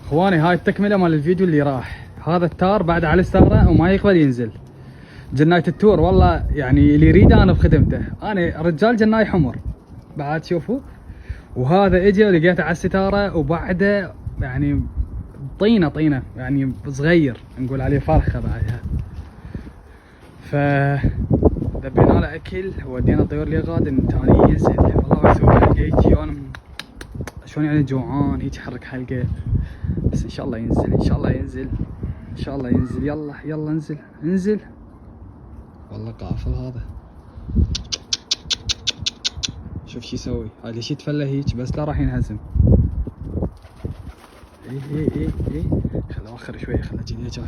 اخواني هاي التكمله مال الفيديو اللي راح. هذا التار بعد على الستاره وما يقبل ينزل. جناية التور والله يعني اللي يريده انا بخدمته. انا رجال جناي حمر بعد شوفوا. وهذا اجى ولقيته على الستاره وبعده يعني طينه يعني صغير نقول عليه فرخه بعدها. ف دبينا له اكل ودينا الطيور اللي غادن ثاني ينزل. والله اسوي يجي وانا شلون يعني جوعان هيك حرك حلقه. بس ان شاء الله ينزل ان شاء الله ينزل ان شاء الله ينزل. يلا انزل والله قافل هذا. شوف شو يسوي هذا. ليش يتفلى هيك بس لا راح ينهزم. ايه خله اوخر شويه خله جاي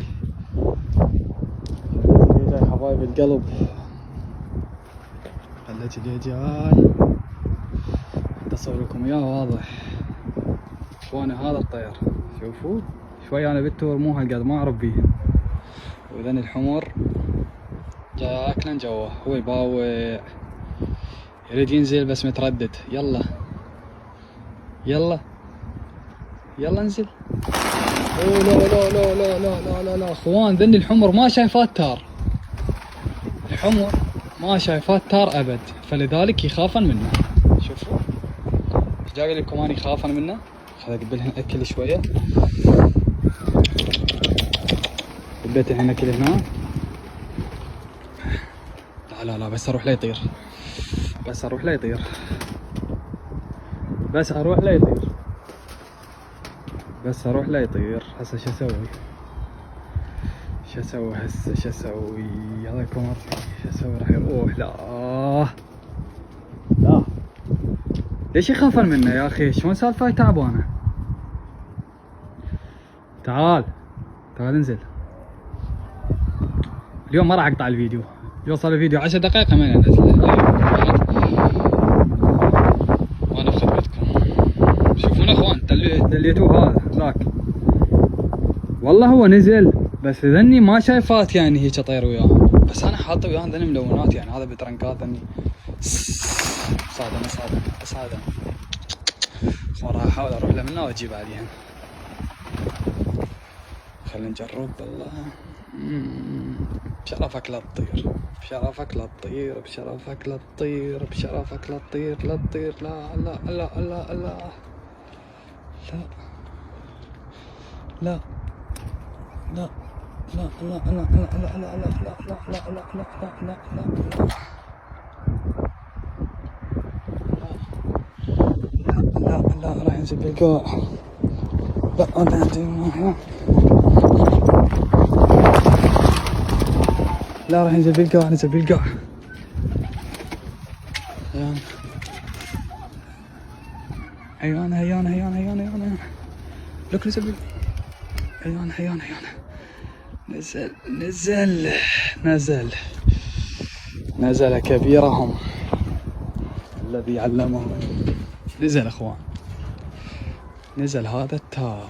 جاي حبايب القلب. خله جاي اصور لكم اياه واضح. وانا هذا الطير شوفوا شوي انا بالتور مو هالقد ما اعرف بيه. واذن الحمر جاي اكلن جوا هو يباوع يريد ينزل بس متردد. يلا انزل. اوه لا اخوان ذني الحمر ما شايفات تار. الحمر ما شايفات تار ابد فلذلك يخافن منه. شوفوا ايش جاي لكم اني يخافن منه. خل اقبلهن اكل شويه. قبيت الحين اكل هنا. لا بس اروح لا يطير. بس اروح لا يطير هسه شو اسوي هسه شو اسوي. هذا الكمر شو اسوي راح يروح. لا ليش يخافن منه يا اخي. شلون سالفه تعبانه. تعال انزل. اليوم ما راح اقطع الفيديو. يوصل الفيديو 10 دقائق ما انزله. وانا بخدمتكم. شوفون اخوان دليتوه هذا ذاك. والله هو نزل بس ذني ما شايفات يعني هيك اطير وياه. بس انا حاطه وياه ذني ملونات يعني هذا بترنكات ذني. صادم. راح احاول اروح له منه واجيب عليهم. خلينا نجرب بالله. بشرفك لا تطير. لا تطير. لا راح ينزل بالقاع. لا راح ينزل بالقاع. هيان لك هيان نزل كبيرهم الذي علمهم. نزل اخوان. نزل هذا التار.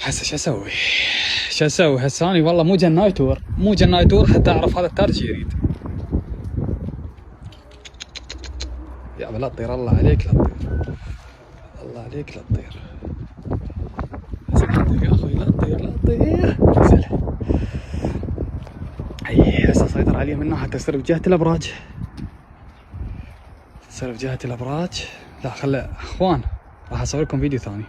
هسه شو اسوي هسه اني والله مو جناي تور حتى اعرف هذا التار شو يريد. يا لا تطير. الله عليك لا تطير. يا اخوي لا تطير. نزل. هسه اسيطر عليه منه حتى يصير بجهة الابراج. لا خله اخوان راح اصور لكم فيديو ثاني.